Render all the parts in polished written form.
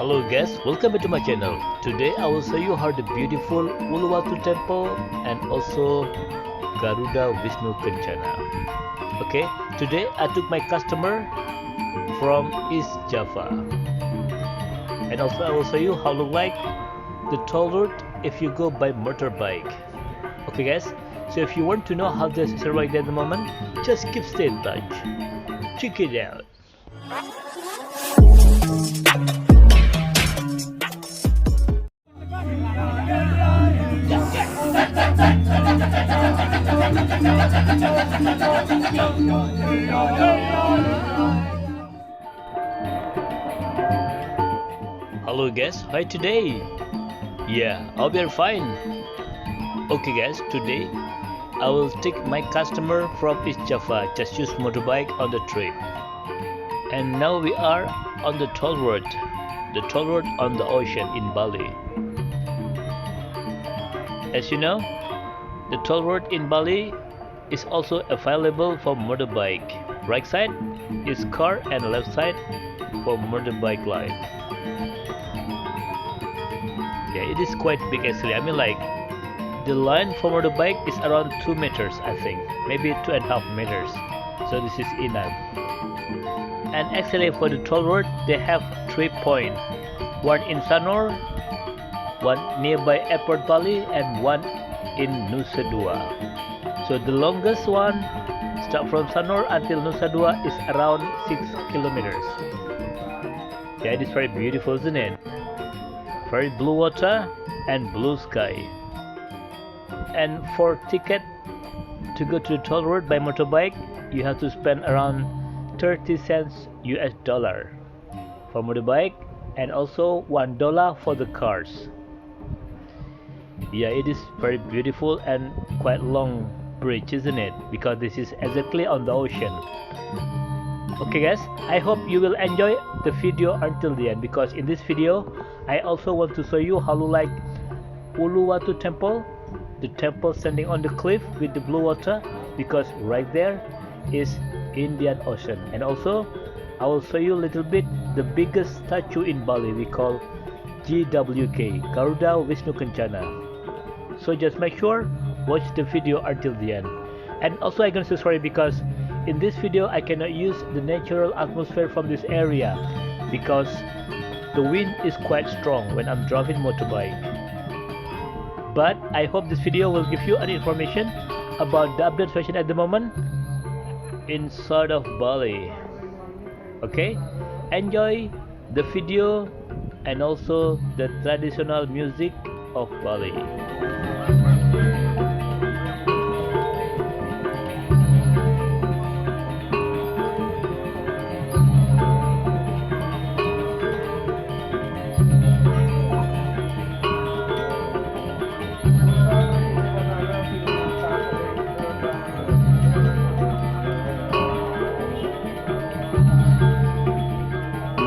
Hello guys, welcome back to my channel. Today I will show you how the beautiful Uluwatu Temple and also Garuda Wisnu Kencana. Okay, today I took my customer from East Java. And also I will show you how look like the toll road if you go by motorbike. Okay guys, so if you want to know how this is right at the moment, just keep stay in touch. Check it out. Hello guys, hi today. Yeah, I'll be fine. Okay guys, today I will take my customer from East Java, just use motorbike on the trip. And now we are on the toll road on the ocean in Bali. As you know, the toll road in Bali is also available for motorbike. Right side is car and left side for motorbike line. Yeah, it is quite big actually. I mean like the line for motorbike is around 2 meters I think, maybe 2.5 meters. So this is enough. And actually for the toll road they have 3 points. One in Sanur, one nearby airport Bali, and one in Nusa. So the longest one start from Sanur until Nusa is around 6 kilometers. Yeah, it is very beautiful, isn't it? Very blue water and blue sky. And for ticket to go to the toll road by motorbike, you have to spend around 30 cents US dollar for motorbike and also $1 for the cars. Yeah, it is very beautiful and quite long bridge, isn't it? Because this is exactly on the ocean. Okay guys, I hope you will enjoy the video until the end, because in this video I also want to show you how to like Uluwatu Temple, the temple standing on the cliff with the blue water, because right there is Indian Ocean. And also I will show you a little bit the biggest statue in Bali we call GWK, Garuda Wisnu Kencana. So just make sure watch the video until the end. And also I'm gonna say sorry because in this video I cannot use the natural atmosphere from this area because the wind is quite strong when I'm driving motorbike. But I hope this video will give you an information about the update situation at the moment inside of Bali. Okay, enjoy the video and also the traditional music of Bali.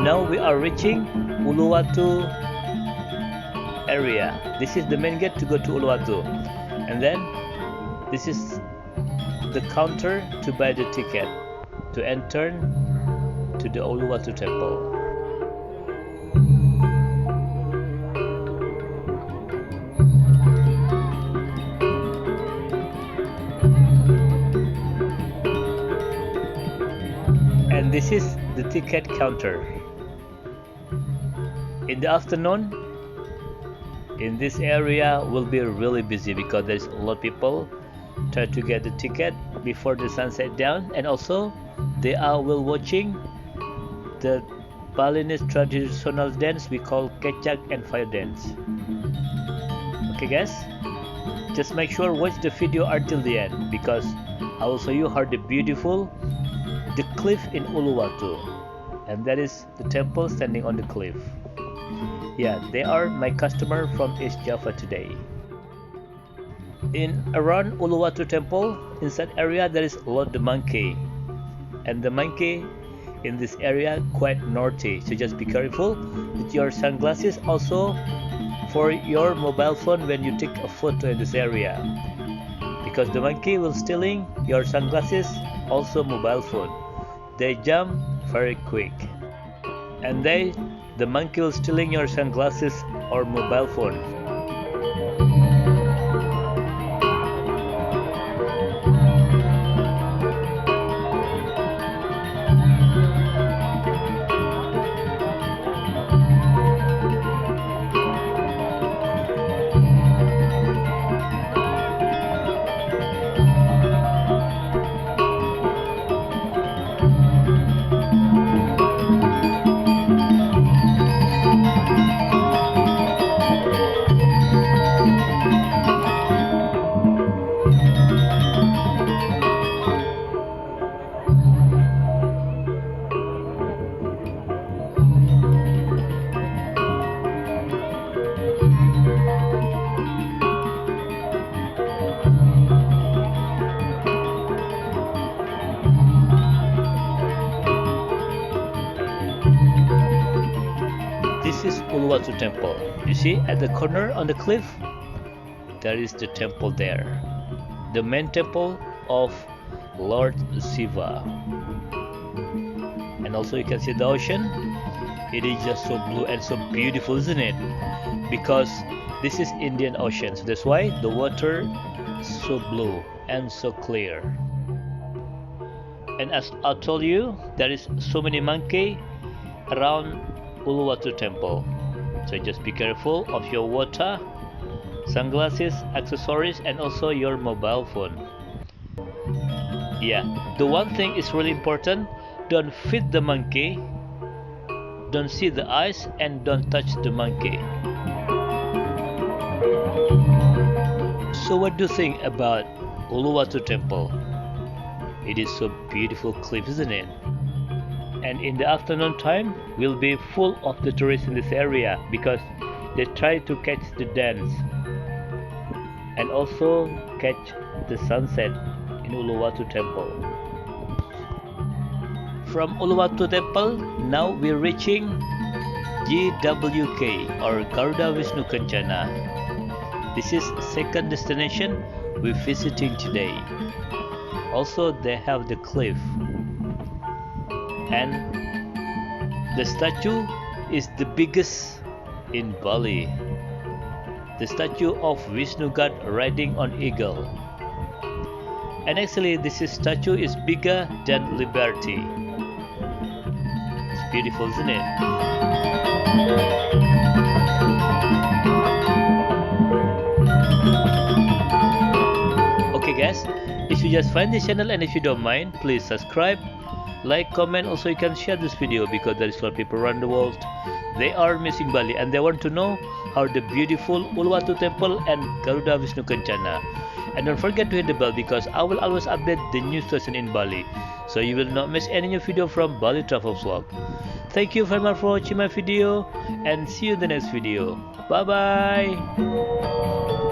Now we are reaching Uluwatu area. This is the main gate to go to Uluwatu, and then this is the counter to buy the ticket to enter to the Uluwatu Temple. And this is the ticket counter. In the afternoon, in this area will be really busy because there's a lot of people try to get the ticket before the sunset down, and also they are will watching the Balinese traditional dance we call kecak and fire dance. Okay guys, just make sure watch the video until the end because I will show you how the beautiful the cliff in Uluwatu, and that is the temple standing on the cliff. Yeah, they are my customer from East Java today. In around Uluwatu Temple, inside area there is a lot of monkey, and the monkey in this area quite naughty, so just be careful with your sunglasses, also for your mobile phone when you take a photo in this area, because the monkey will stealing your sunglasses, also mobile phone. They jump very quick, and the monkey will stealing your sunglasses or mobile phone. This is Uluwatu Temple. You see at the corner on the cliff? There is the temple there. The main temple of Lord Shiva. And also you can see the ocean. It is just so blue and so beautiful, isn't it? Because this is Indian Ocean. So that's why the water is so blue and so clear. And as I told you, there is so many monkey around Uluwatu Temple. So just be careful of your water, sunglasses, accessories, and also your mobile phone. Yeah, the one thing is really important. Don't feed the monkey, don't see the eyes, and don't touch the monkey. So what do you think about Uluwatu Temple? It is so beautiful cliff, isn't it? And in the afternoon time will be full of the tourists in this area because they try to catch the dance and also catch the sunset in Uluwatu Temple. From Uluwatu Temple, now we're reaching GWK or Garuda Wisnu Kencana. This is second destination we're visiting today. Also they have the cliff. And the statue is the biggest in Bali. The statue of Vishnu God riding on eagle. And actually this statue is bigger than Liberty. It's beautiful, isn't it? Okay guys, if you just find this channel and if you don't mind, please subscribe, like, comment, also you can share this video because there is a lot of people around the world. They are missing Bali and they want to know how the beautiful Uluwatu Temple and Garuda Wisnu Kencana. And don't forget to hit the bell because I will always update the new station in Bali, so you will not miss any new video from Bali Travel Vlog. Thank you very much for watching my video and see you in the next video. Bye bye.